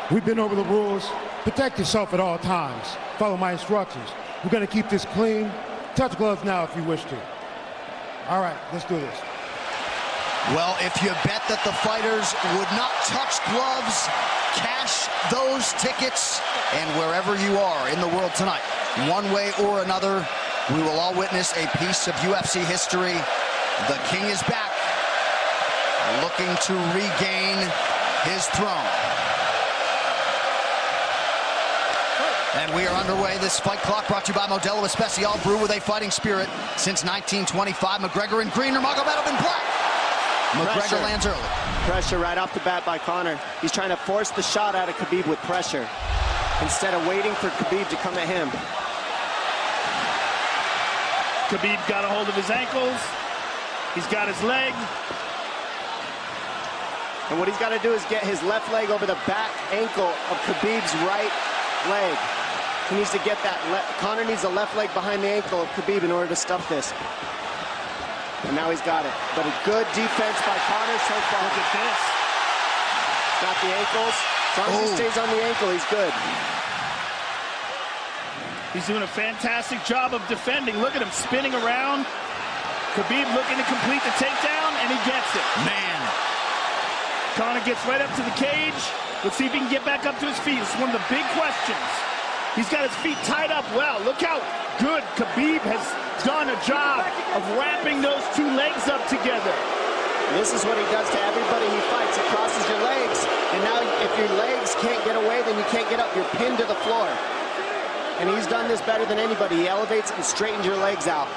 We've been over the rules. Protect yourself at all times. Follow my instructions. We're going to keep this clean. Touch gloves now if you wish to. All right, let's do this. Well, if you bet that the fighters would not touch gloves, cash those tickets, and wherever you are in the world tonight, one way or another, we will all witness a piece of UFC history. The King is back, looking to regain his throne. And we are underway. This fight clock brought to you by Modelo Especial, brew with a fighting spirit since 1925. McGregor in green, Nurmagomedov in black. McGregor lands early. Pressure right off the bat by Conor. He's trying to force the shot out of Khabib with pressure instead of waiting for Khabib to come at him. Khabib got a hold of his ankles. He's got his leg. And what he's got to do is get his left leg over the back ankle of Khabib's right leg. He needs to get that. Conor needs the left leg behind the ankle of Khabib in order to stuff this. And now he's got it. But a good defense by Conor so far. Look at this. Got the ankles. As long as he stays on the ankle, he's good. He's doing a fantastic job of defending. Look at him spinning around. Khabib looking to complete the takedown, and he gets it. Man. Conor gets right up to the cage. Let's see if he can get back up to his feet. It's one of the big questions. He's got his feet tied up well. Look how good Khabib has done a job of wrapping those two legs up together. This is what he does to everybody he fights. He crosses your legs, and now if your legs can't get away, then you can't get up. You're pinned to the floor. And he's done this better than anybody. He elevates and straightens your legs out.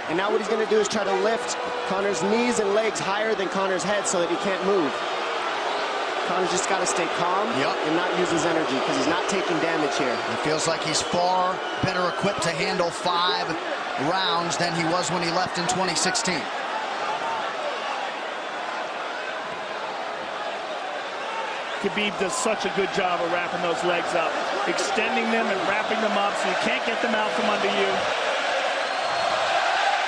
And now what he's going to do is try to lift Conor's knees and legs higher than Conor's head so that he can't move. Conor's just got to stay calm and not use his energy because he's not taking damage here. It feels like he's far better equipped to handle 5 rounds than he was when he left in 2016. Khabib does such a good job of wrapping those legs up, extending them and wrapping them up so you can't get them out from under you.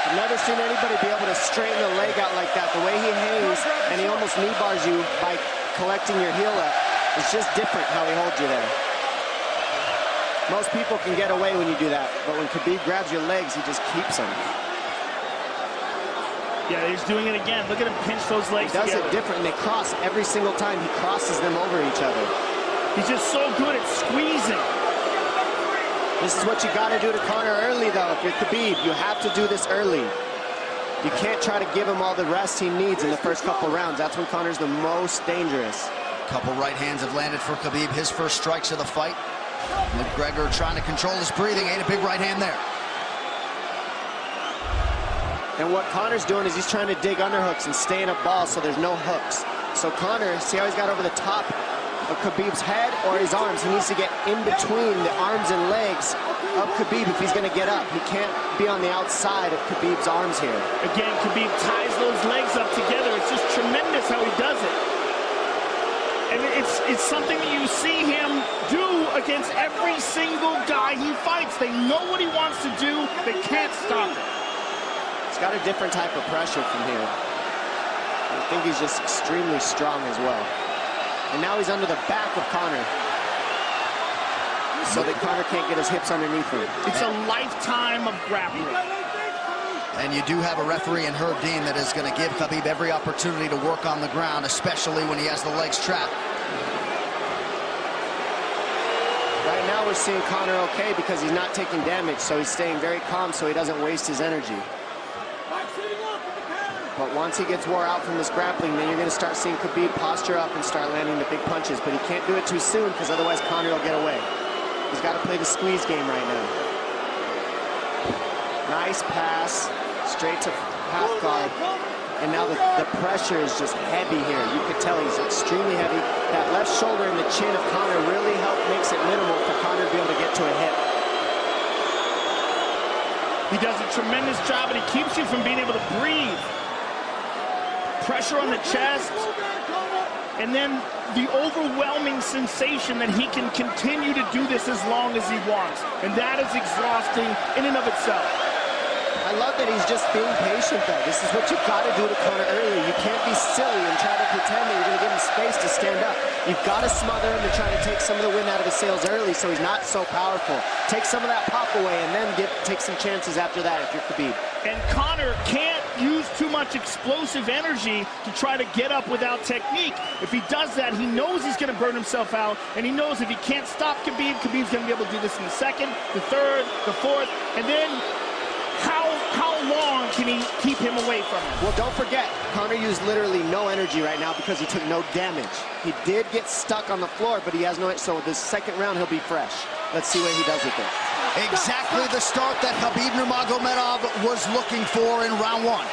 I've never seen anybody be able to straighten the leg out like that. The way he hangs and he almost knee bars you by collecting your heel up. It's just different how he holds you there. Most people can get away when you do that, but when Khabib grabs your legs, he just keeps them. Yeah, he's doing it again. Look at him pinch those legs together. He does it different, and they cross every single time. He crosses them over each other. He's just so good at squeezing. This is what you got to do to Conor early, though. If you're Khabib, you have to do this early. You can't try to give him all the rest he needs in the first couple rounds. That's when Conor's the most dangerous. Couple right hands have landed for Khabib. His first strikes of the fight. McGregor trying to control his breathing. Ate a big right hand there. And what Conor's doing is he's trying to dig underhooks and stay in a ball so there's no hooks. So Conor, see how he's got over the top of Khabib's head or his arms? He needs to get in between the arms and legs of Khabib if he's going to get up. He can't be on the outside of Khabib's arms here. Again, Khabib ties those legs up together. It's just tremendous how he does it. And it's something that you see him do against every single guy he fights. They know what he wants to do. They can't stop it. He's got a different type of pressure from here. I think he's just extremely strong as well. And now he's under the back of Conor, so that Conor can't get his hips underneath him. It's a lifetime of grappling. And you do have a referee in Herb Dean that is going to give Khabib every opportunity to work on the ground, especially when he has the legs trapped. Right now we're seeing Conor okay because he's not taking damage, so he's staying very calm so he doesn't waste his energy. But once he gets wore out from this grappling, then you're going to start seeing Khabib posture up and start landing the big punches. But he can't do it too soon because otherwise Conor will get away. He's got to play the squeeze game right now. Nice pass, straight to half guard. And now the pressure is just heavy here. You could tell he's extremely heavy. That left shoulder and the chin of Conor really makes it minimal for Conor to be able to get to a hit. He does a tremendous job, and he keeps you from being able to breathe. Pressure on the chest, and then the overwhelming sensation that he can continue to do this as long as he wants. And that is exhausting in and of itself. I love that he's just being patient, though. This is what you've got to do to Conor early. You can't be silly and try to pretend that you're going to give him space to stand up. You've got to smother him and try to some of the wind out of his sails early so he's not so powerful. Take some of that pop away and then take some chances after that if you're Khabib. And Conor can't use too much explosive energy to try to get up without technique. If he does that, he knows he's going to burn himself out, and he knows if he can't stop Khabib, Khabib's going to be able to do this in the second, the third, the fourth, and then how long can he keep him away from him? Well, don't forget, Conor used literally no energy right now because he took no damage. He did get stuck on the floor, but he has no, so this second round he'll be fresh. Let's see what he does with it. Exactly the start that Khabib Nurmagomedov was looking for in round one.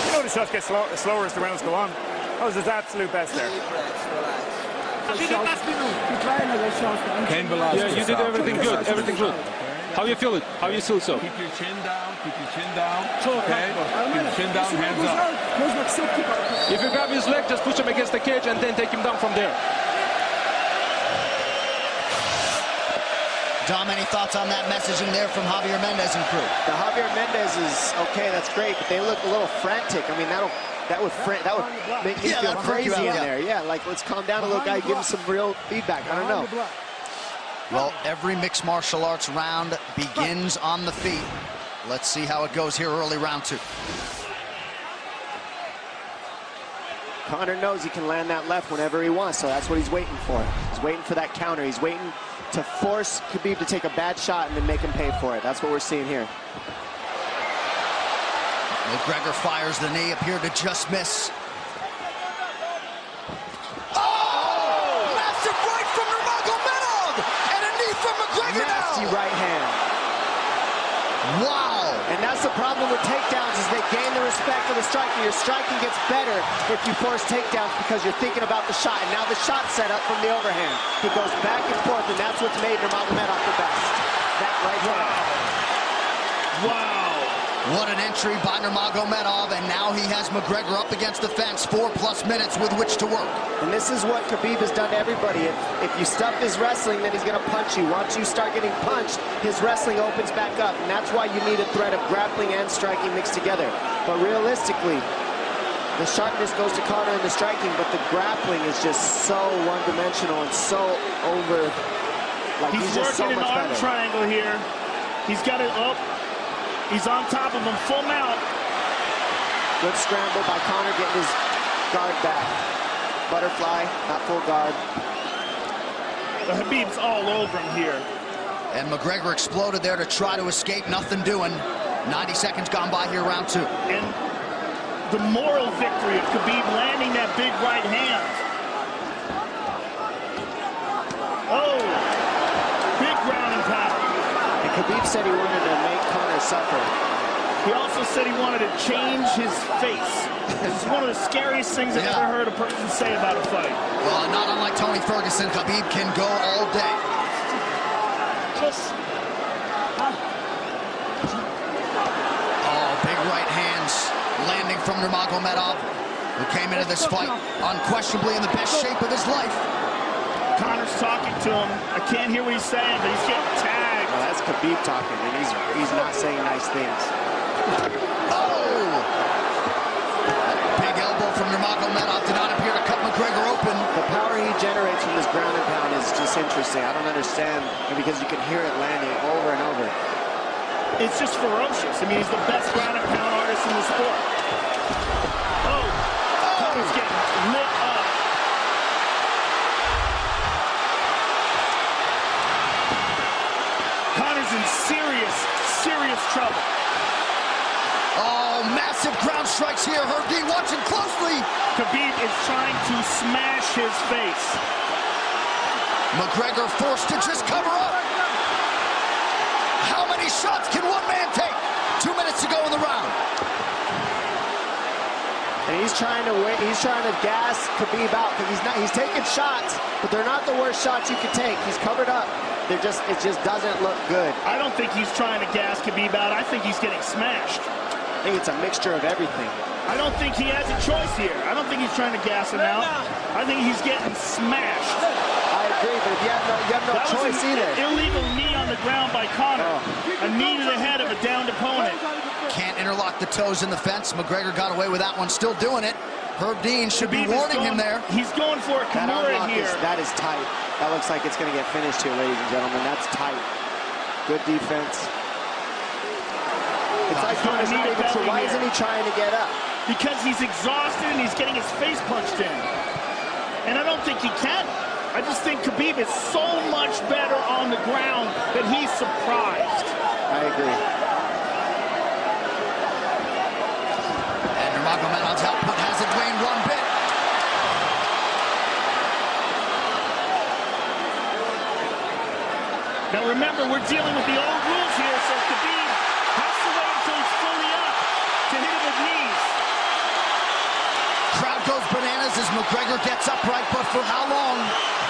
You know the shots get slower as the rounds go on. That was his absolute best there. Yeah, you did everything good, everything good. How you feel it? How you feel so? Keep your chin down, okay? Keep your chin down, hands up. If you grab his leg, just push him against the cage and then take him down from there. Dom, any thoughts on that messaging there from Javier Mendez and crew? The Javier Mendez is okay, that's great, but they look a little frantic. I mean, that would make me feel crazy in there. Yeah, like let's calm down a little guy, give him some real feedback. I don't know. Well, every mixed martial arts round begins on the feet. Let's see how it goes here early round two. Conor knows he can land that left whenever he wants, so that's what he's waiting for. He's waiting for that counter. He's waiting to force Khabib to take a bad shot and then make him pay for it. That's what we're seeing here. McGregor fires the knee, appeared to just miss. Nasty right hand. Wow. And that's the problem with takedowns is they gain the respect of the striker. Your striking gets better if you force takedowns because you're thinking about the shot. And now the shot set up from the overhand. He goes back and forth, and that's what's made Nurmagomedov the best. That right hand. Wow. What an entry by Nurmagomedov, and now he has McGregor up against the fence. 4+ minutes with which to work. And this is what Khabib has done to everybody. If you stuff his wrestling, then he's going to punch you. Once you start getting punched, his wrestling opens back up, and that's why you need a threat of grappling and striking mixed together. But realistically, the sharpness goes to Conor in the striking, but the grappling is just so one-dimensional and so over. Like he's just working so an much arm better. triangle here. He's got it up. He's on top of him, full mount. Good scramble by Conor, getting his guard back. Butterfly, not full guard. The Khabib's all over him here. And McGregor exploded there to try to escape, nothing doing. 90 seconds gone by here, round two. And the moral victory of Khabib landing that big right hand. Oh, big ground and pound. And Khabib said he wanted to make Conor suffer. He also said he wanted to change his face. This is one of the scariest things I've ever heard a person say about a fight. Well, not unlike Tony Ferguson, Khabib can go all day. Oh, big right hands landing from Nurmagomedov, who came into this fight unquestionably in the best shape of his life. Conor's talking to him. I can't hear what he's saying, but he's getting tagged. Well, that's Khabib talking, and he's not saying nice things. Oh! Big elbow from Nurmagomedov did not appear to cut McGregor open. The power he generates from this ground and pound is just interesting. I don't understand, because you can hear it landing over and over. It's just ferocious. I mean, he's the best ground and pound artist in the sport. Oh! Conor's getting lit up. Conor's in serious trouble. Oh, massive ground strikes here. Herdine watching closely. Khabib is trying to smash his face. McGregor forced to just cover up. How many shots can one man take? 2 minutes to go in the round. And he's trying to wait. He's trying to gas Khabib out because he's taking shots, but they're not the worst shots you can take. He's covered up. It just doesn't look good. I don't think he's trying to gas Khabib out. I think he's getting smashed. I think it's a mixture of everything. I don't think he has a choice here. I don't think he's trying to gas him out. I think he's getting smashed. I agree, but if you have no choice either. Illegal knee on the ground by Conor. A knee to the head of a downed opponent. Can't interlock the toes in the fence. McGregor got away with that one, still doing it. Herb Dean should be warning him there. He's going for a Kimura here. That is tight. That looks like it's going to get finished here, ladies and gentlemen. That's tight. Good defense. It's like Conor's not even sure. Why isn't he trying to get up? Because he's exhausted and he's getting his face punched in. And I don't think he can. I just think Khabib is so much better on the ground that he's surprised. I agree. And Nurmagomedov's output hasn't waned one bit. Now remember, we're dealing with the old rules here, so Khabib has to wait until he's fully up to hit him with knees. Crowd goes bananas as McGregor gets upright, but for how long?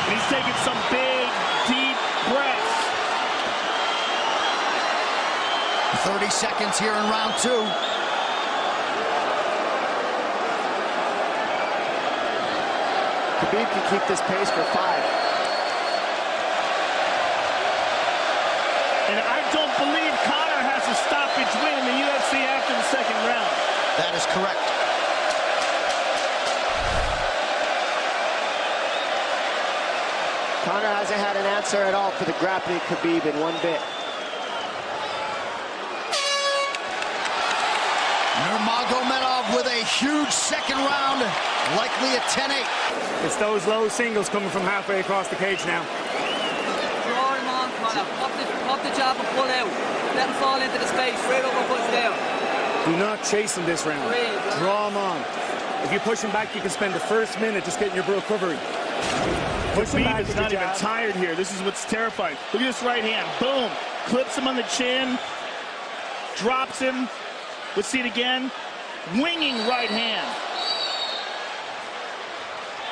And he's taking some big, deep breaths. 30 seconds here in round 2. Khabib can keep this pace for 5. And I don't believe Conor has a stoppage win in the UFC after the second round. That is correct. Conor hasn't had an answer at all for the grappling Khabib in one bit. Nurmagomedov with a huge second round, likely a 10-8. It's those low singles coming from halfway across the cage now. Draw him on, Conor. Pop the jab and pull out. Let him fall into the space. Straight over, push down. Do not chase him this round. Draw him on. If you push him back, you can spend the first minute just getting your recovery. Khabib is not even tired here. This is what's terrifying. Look at this right hand. Boom. Clips him on the chin. Drops him. Let's see it again. Winging right hand.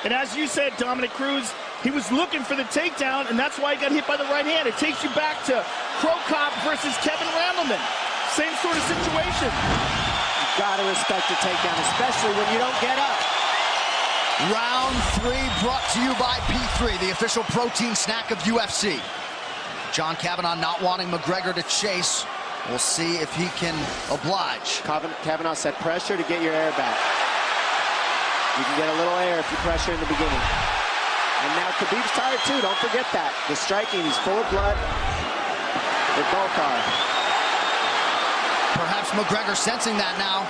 And as you said, Dominic Cruz, he was looking for the takedown, and that's why he got hit by the right hand. It takes you back to Crow Cop versus Kevin Randleman. Same sort of situation. You've got to respect the takedown, especially when you don't get up. Round 3 brought to you by P3, the official protein snack of UFC. John Kavanagh not wanting McGregor to chase. We'll see if he can oblige. Kavanagh said pressure to get your air back. You can get a little air if you pressure in the beginning. And now Khabib's tired too, don't forget that. The striking, he's full of blood. They both are. Perhaps McGregor sensing that now.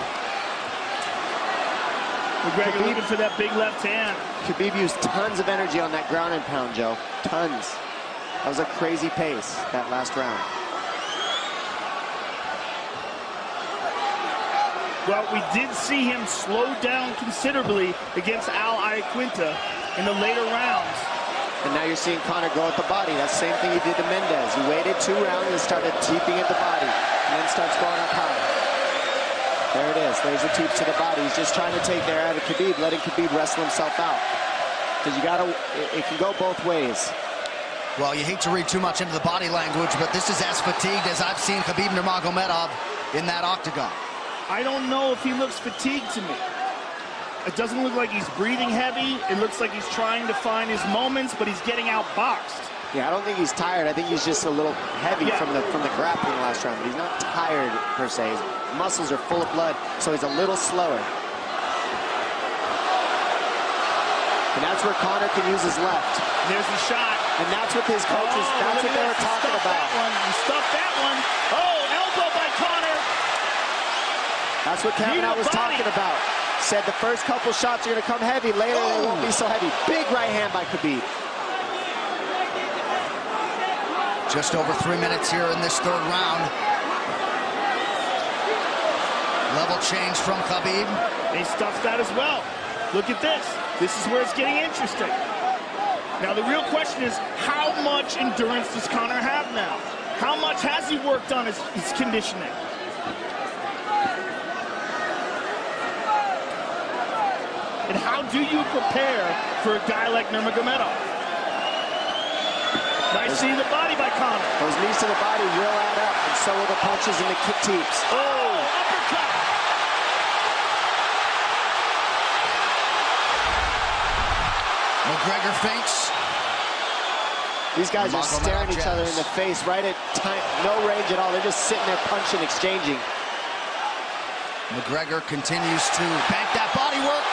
McGregor looking for that big left hand. Khabib used tons of energy on that ground and pound, Joe. Tons. That was a crazy pace, that last round. Well, we did see him slow down considerably against Al Iaquinta in the later rounds. And now you're seeing Conor go at the body. That's the same thing he did to Mendez. He waited 2 rounds and started teeping at the body. And then starts going up high. There it is. There's the teeps to the body. He's just trying to take the air out of Khabib, letting Khabib wrestle himself out. Because you gotta, it can go both ways. Well, you hate to read too much into the body language, but this is as fatigued as I've seen Khabib Nurmagomedov in that octagon. I don't know if he looks fatigued to me. It doesn't look like he's breathing heavy. It looks like he's trying to find his moments, but he's getting outboxed. Yeah, I don't think he's tired. I think he's just a little heavy from the grappling last round. He's not tired per se. His muscles are full of blood, so he's a little slower. And that's where Conor can use his left. There's the shot. And that's what his coaches, that's what they were talking about. He stuffed that one. Oh, elbow by Conor. That's what Kavanagh was talking about. Said the first couple shots are going to come heavy. Later, they won't be so heavy. Big right hand by Khabib. Just over 3 minutes here in this 3rd round. Level change from Khabib. He stuffs that as well. Look at this. This is where it's getting interesting. Now, the real question is, how much endurance does Conor have now? How much has he worked on his conditioning? And how do you prepare for a guy like Nurmagomedov? Nice seeing the body by Conor. Those knees to the body will add up, and so will the punches and the kick teeps. Oh, uppercut. McGregor feints. These guys are staring each other in the face right at time, no range at all. They're just sitting there punching, exchanging. McGregor continues to bank that body work.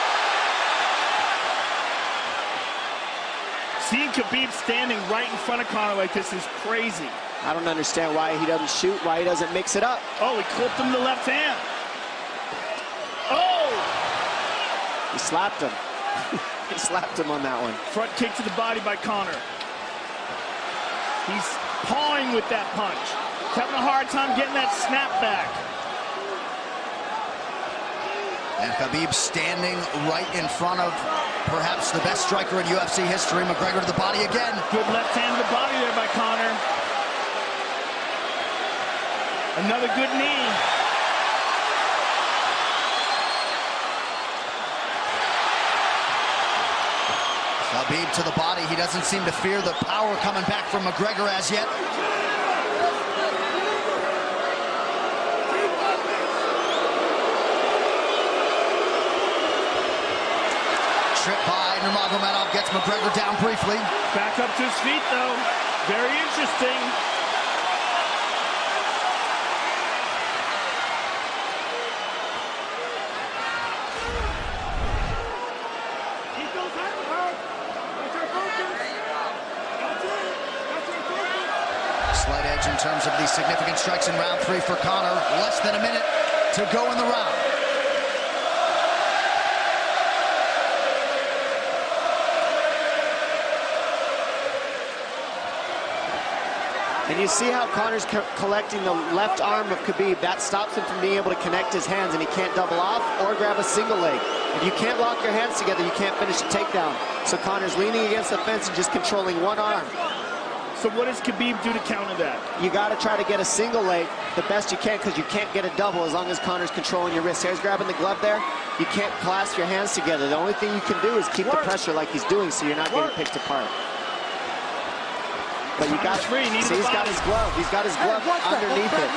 Seeing Khabib standing right in front of Conor like this is crazy. I don't understand why he doesn't shoot, why he doesn't mix it up. Oh, he clipped him the left hand. Oh! He slapped him. He slapped him on that one. Front kick to the body by Conor. He's pawing with that punch. He's having a hard time getting that snap back. And Khabib standing right in front of perhaps the best striker in UFC history. McGregor to the body again. Good left hand to the body there by Conor. Another good knee. Khabib to the body. He doesn't seem to fear the power coming back from McGregor as yet. Trip by Nurmagomedov gets McGregor down briefly. Back up to his feet, though. Very interesting. Slight edge in terms of the significant strikes in round 3 for Conor. Less than a minute to go in the round. And you see how Conor's collecting the left arm of Khabib. That stops him from being able to connect his hands, and he can't double off or grab a single leg. If you can't lock your hands together, you can't finish a takedown. So Conor's leaning against the fence and just controlling one arm. So what does Khabib do to counter that? You got to try to get a single leg the best you can, because you can't get a double as long as Conor's controlling your wrist. Here's grabbing the glove there. You can't clasp your hands together. The only thing you can do is keep the pressure like he's doing, so you're not getting picked apart. But you got, see, he's got his glove. He's got his glove underneath it.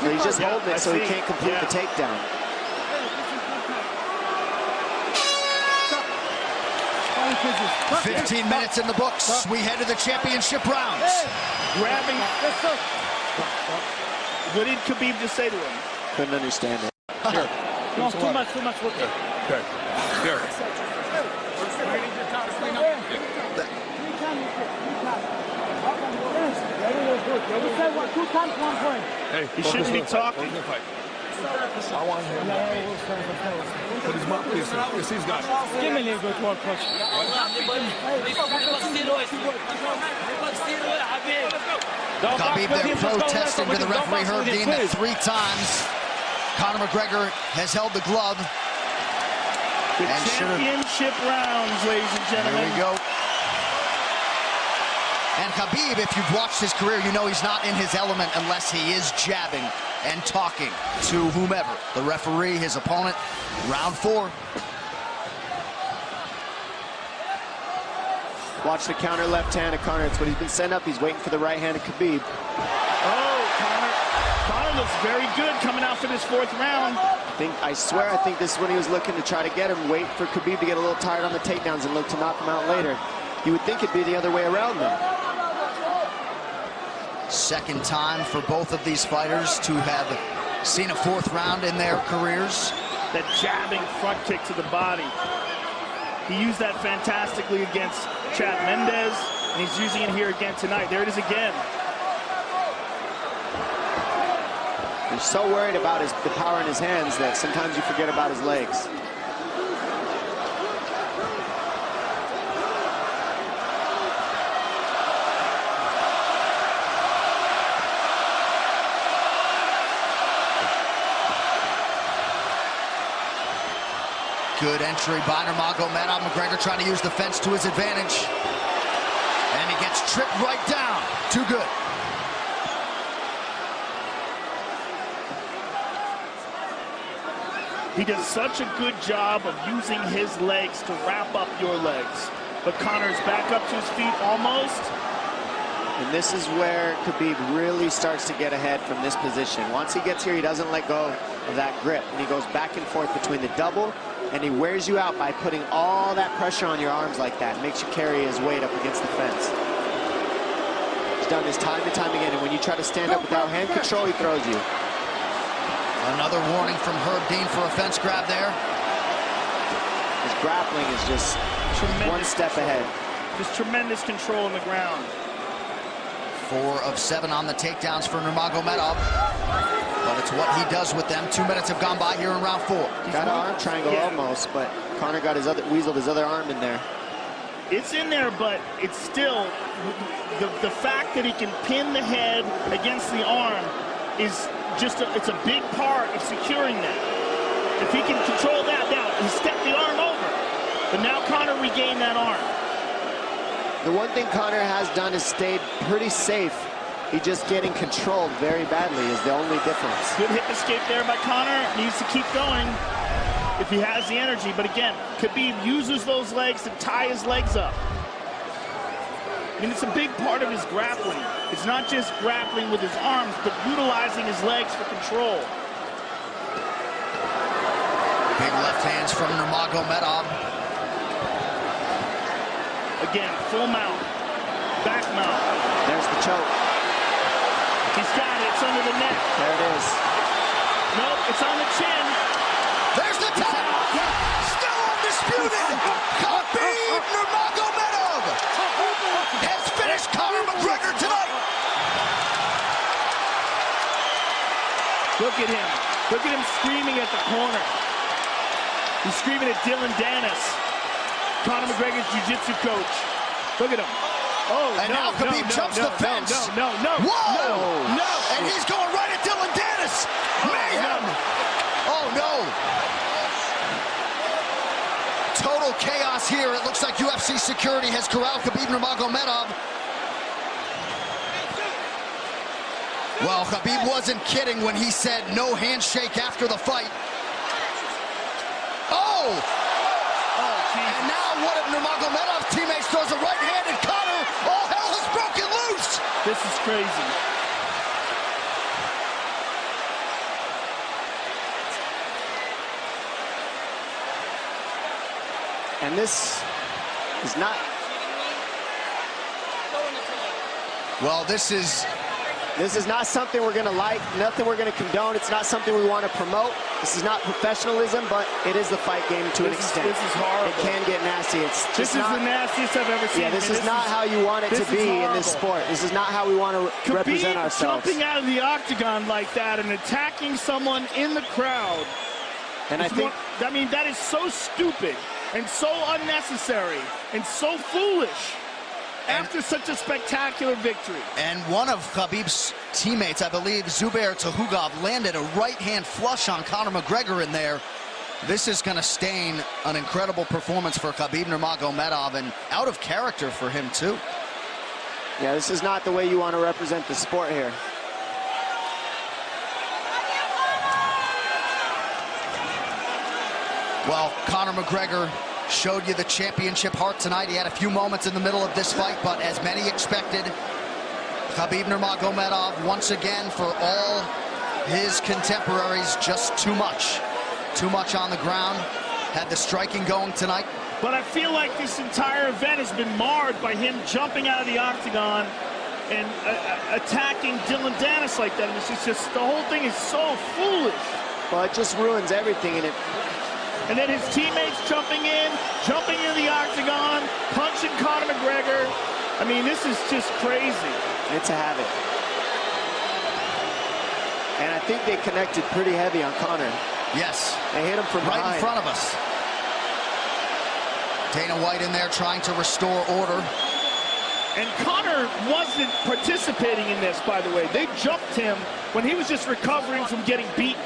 So he's just holding it so he can't complete the takedown. Hey. 15 minutes in the books. We head to the championship rounds. Grabbing. What did Khabib just say to him? Couldn't understand it. Sure. No, too much. Okay. Here. Hey, he shouldn't be talking. I want him to put his mouth. Yes, he's got it. Give me a little bit more push. Khabib there protesting to the referee. Heard Dean that 3 times. Conor McGregor has held the glove. The championship rounds, ladies and gentlemen. Here we go. And Khabib, if you've watched his career, you know he's not in his element unless he is jabbing and talking to whomever. The referee, his opponent. Round 4. Watch the counter left hand of Conor. It's what he's been set up. He's waiting for the right hand of Khabib. Oh, Conor looks very good coming out for this 4th round. I swear, I think this is when he was looking to try to get him, wait for Khabib to get a little tired on the takedowns and look to knock him out later. You would think it'd be the other way around, though. Second time for both of these fighters to have seen a 4th round in their careers. That jabbing front kick to the body. He used that fantastically against Chad Mendes, and he's using it here again tonight. There it is again. He's so worried about the power in his hands that sometimes you forget about his legs. Good entry by Nurmagomedov. McGregor trying to use the fence to his advantage. And he gets tripped right down. Too good. He does such a good job of using his legs to wrap up your legs. But Conor's back up to his feet almost. And this is where Khabib really starts to get ahead from this position. Once he gets here, he doesn't let go of that grip. And he goes back and forth between the double, and he wears you out by putting all that pressure on your arms like that. Makes you carry his weight up against the fence. He's done this time and time again, and when you try to stand up without hand control, he throws you. Another warning from Herb Dean for a fence grab there. His grappling is just one step ahead. Just tremendous control on the ground. 4 of 7 on the takedowns for Nurmagomedov. But it's what he does with them. 2 minutes have gone by here in round 4. Got an arm triangle almost, but Conor got his weaseled his other arm in there. It's in there, but it's still the fact that he can pin the head against the arm is just it's a big part of securing that. If he can control that, now he stepped the arm over, but now Conor regained that arm. The one thing Conor has done is stayed pretty safe. He just getting controlled very badly is the only difference. Good hip escape there by Conor. Needs to keep going if he has the energy. But again, Khabib uses those legs to tie his legs up. I mean, it's a big part of his grappling. It's not just grappling with his arms, but utilizing his legs for control. Big left hands from Nurmagomedov. Again, full mount, back mount. There's the choke. He's got it, it's under the neck. There it is. Nope, it's on the chin. There's the tap! Still undisputed! Khabib Nurmagomedov has finished Conor McGregor tonight! Look at him. Look at him screaming at the corner. He's screaming at Dylan Dennis, Conor McGregor's jiu-jitsu coach. Look at him. Oh, and now Khabib jumps the fence. No. Whoa! No! And he's going right at Dylan Dennis. Mayhem! Oh, no. Total chaos here. It looks like UFC security has corralled Khabib Nurmagomedov. Well, Khabib wasn't kidding when he said no handshake after the fight. Oh! And now one of Nurmagomedov's teammates throws a right hand at Conor. All hell has broken loose. This is crazy. And this is not... Well, this is not something we're going to like, nothing we're going to condone. It's not something we want to promote. This is not professionalism, but it is the fight game to an extent. This is horrible. It can get nasty. This is the nastiest I've ever seen. Yeah, this is not how you want it to be in this sport. This is not how we want to represent ourselves. Jumping out of the octagon like that and attacking someone in the crowd. And I think... I mean, that is so stupid and so unnecessary and so foolish. After such a spectacular victory. And one of Khabib's teammates, I believe, Zubair Tukhugov, landed a right-hand flush on Conor McGregor in there. This is going to stain an incredible performance for Khabib Nurmagomedov, and out of character for him, too. Yeah, this is not the way you want to represent the sport here. Well, Conor McGregor showed you the championship heart tonight. He had a few moments in the middle of this fight, but as many expected, Khabib Nurmagomedov, once again, for all his contemporaries, just too much. Too much on the ground. Had the striking going tonight. But I feel like this entire event has been marred by him jumping out of the octagon and attacking Dylan Dennis like that. And it's just, the whole thing is so foolish. Well, it just ruins everything, and then his teammates jumping into the octagon, punching Conor McGregor. I mean, this is just crazy. It's a habit. And I think they connected pretty heavy on Conor. Yes. They hit him from right behind. In front of us. Dana White in there trying to restore order. And Conor wasn't participating in this, by the way. They jumped him when he was just recovering from getting beaten.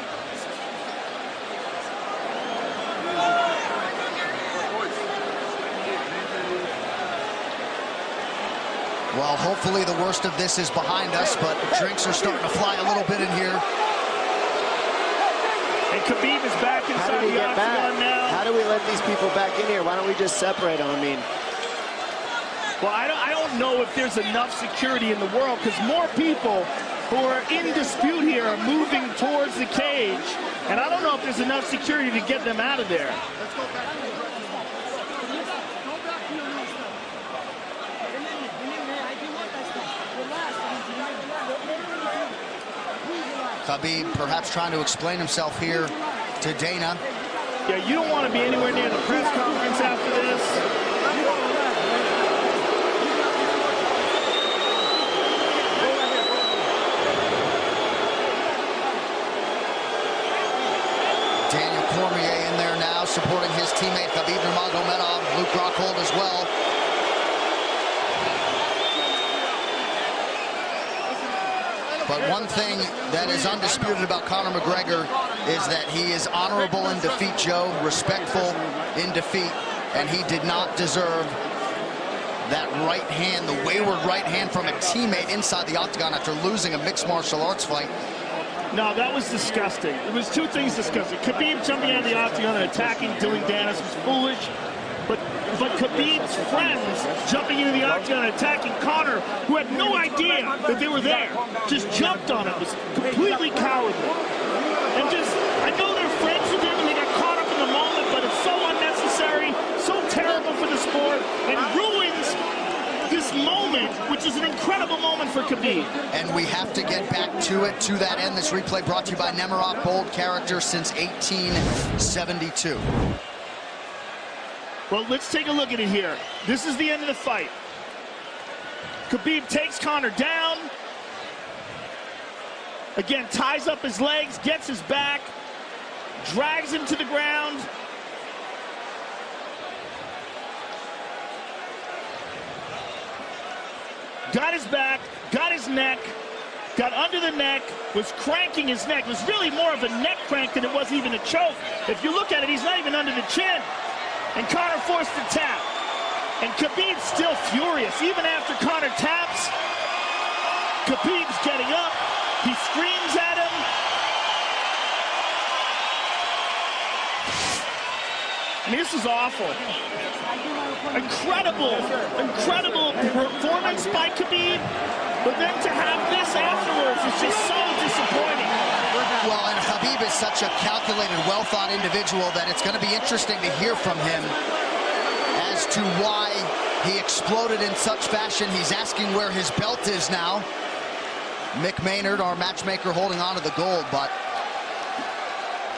Well, hopefully the worst of this is behind us, but drinks are starting to fly a little bit in here. And Khabib is back inside the octagon now. How do we let these people back in here? Why don't we just separate them? I mean, Well, I don't know if there's enough security in the world, because more people who are in dispute here are moving towards the cage, and I don't know if there's enough security to get them out of there. Khabib perhaps trying to explain himself here to Dana. Yeah, you don't want to be anywhere near the press conference after this. Daniel Cormier in there now, supporting his teammate Khabib Nurmagomedov. Luke Rockhold as well. But one thing that is undisputed about Conor McGregor is that he is honorable in defeat, Joe, respectful in defeat, and he did not deserve that right hand, the wayward right hand from a teammate inside the octagon after losing a mixed martial arts fight. No, that was disgusting. It was two things disgusting. Khabib jumping out of the octagon and attacking Dylan Dennis was foolish. But Khabib's friends jumping into the octagon and attacking Conor, who had no idea that they were there, just jumped on him. It was completely cowardly. And just, I know they're friends with him and they got caught up in the moment, but it's so unnecessary, so terrible for the sport, and ruins this moment, which is an incredible moment for Khabib. And we have to get back to it. To that end, this replay brought to you by Nemiroff, bold character since 1872. Well, let's take a look at it here. This is the end of the fight. Khabib takes Conor down. Again, ties up his legs, gets his back, drags him to the ground. Got his back, got his neck, got under the neck, was cranking his neck. It was really more of a neck crank than it was even a choke. If you look at it, he's not even under the chin. And Conor forced the tap. And Khabib's still furious. Even after Conor taps, Khabib's getting up. He screams at him. I mean, this is awful. Incredible performance by Khabib. But then to have this afterwards is just so disappointing. Well, and Khabib is such a calculated, well-thought individual that it's going to be interesting to hear from him as to why he exploded in such fashion. He's asking where his belt is now. Mick Maynard, our matchmaker, holding on to the gold, but...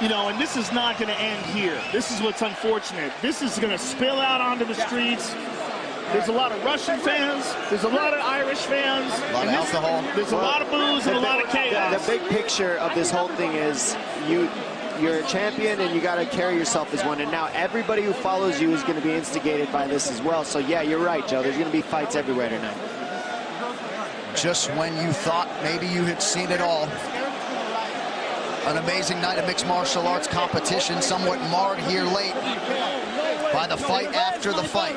You know, and this is not going to end here. This is what's unfortunate. This is going to spill out onto the streets. There's a lot of Russian fans. There's a lot of Irish fans. A lot of alcohol. There's a lot of booze and a lot of chaos. The big picture of this whole thing is you're a champion and you got to carry yourself as one. And now everybody who follows you is going to be instigated by this as well. So, yeah, you're right, Joe. There's going to be fights everywhere tonight. Just when you thought maybe you had seen it all. An amazing night of mixed martial arts competition, somewhat marred here late by the fight after the fight.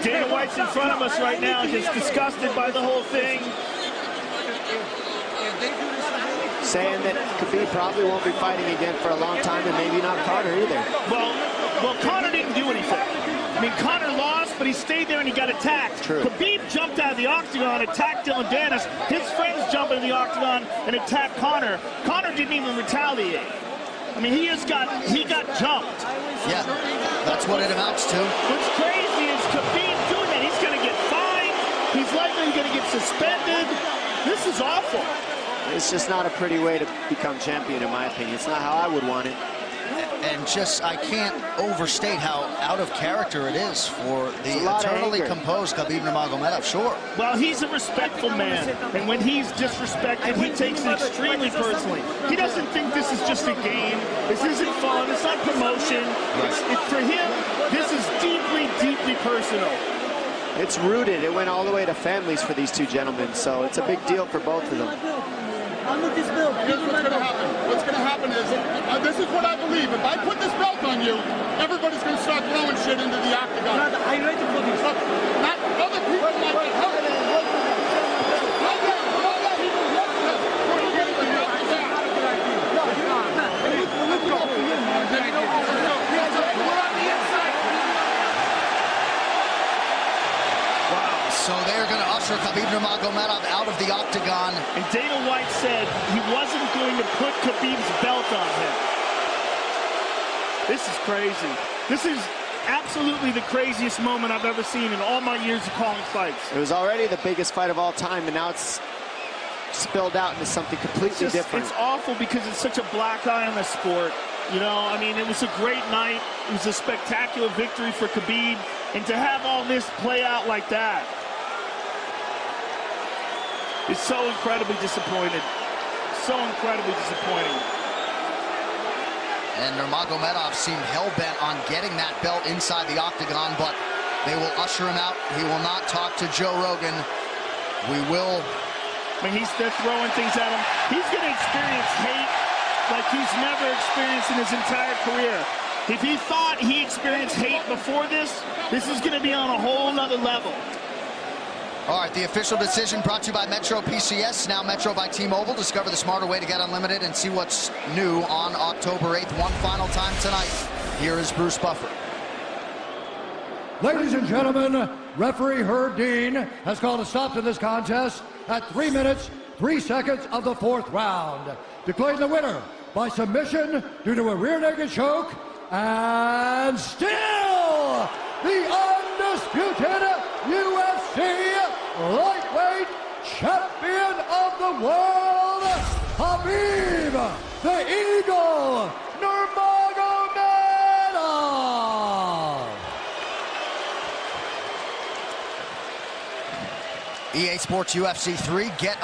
Dana White's in front of us right now, just disgusted by the whole thing. Saying that Khabib probably won't be fighting again for a long time, and maybe not Conor either. Well, Conor didn't do anything. I mean, Conor lost, but he stayed there and he got attacked. True. Khabib jumped out of the octagon, attacked Dylan Dennis. His friends jumped in the octagon and attacked Conor. Conor didn't even retaliate. I mean, he got jumped. Yeah, that's what it amounts to. What's crazy is Khabib doing that. He's going to get fined. He's likely going to get suspended. This is awful. It's just not a pretty way to become champion, in my opinion. It's not how I would want it. And just, I can't overstate how out of character it is for the eternally composed Khabib Nurmagomedov, sure. Well, he's a respectful man, and when he's disrespected, he takes it extremely personally. He doesn't think this is just a game. This isn't fun. It's not promotion. For him, this is deeply, deeply personal. It's rooted. It went all the way to families for these two gentlemen, so it's a big deal for both of them. Here's what's going to happen. What's going to happen is, this is what I believe. If I put this belt on you, everybody's going to start throwing shit into the octagon. Are you ready for this? Not other people might help. octagon. And Dana White said he wasn't going to put Khabib's belt on him. This is crazy. This is absolutely the craziest moment I've ever seen in all my years of calling fights. It was already the biggest fight of all time, and now it's spilled out into something completely different. It's awful because it's such a black eye on the sport. You know, I mean, it was a great night. It was a spectacular victory for Khabib. And to have all this play out like that is so incredibly disappointed. So incredibly disappointing. And Nurmagomedov seemed hell-bent on getting that belt inside the octagon, but they will usher him out. He will not talk to Joe Rogan. We will... I mean, they're throwing things at him. He's going to experience hate like he's never experienced in his entire career. If he thought he experienced hate before this is going to be on a whole nother level. All right, the official decision brought to you by Metro PCS, now Metro by T-Mobile. Discover the smarter way to get unlimited and see what's new on October 8th. One final time tonight. Here is Bruce Buffer. Ladies and gentlemen, referee Herb Dean has called a stop to this contest at 3 minutes, 3 seconds of the 4th round. Declaring the winner by submission due to a rear naked choke, and still the undisputed UFC lightweight champion of the world, Hhabib, the Eagle, Nurmagomedov. EA Sports UFC 3, get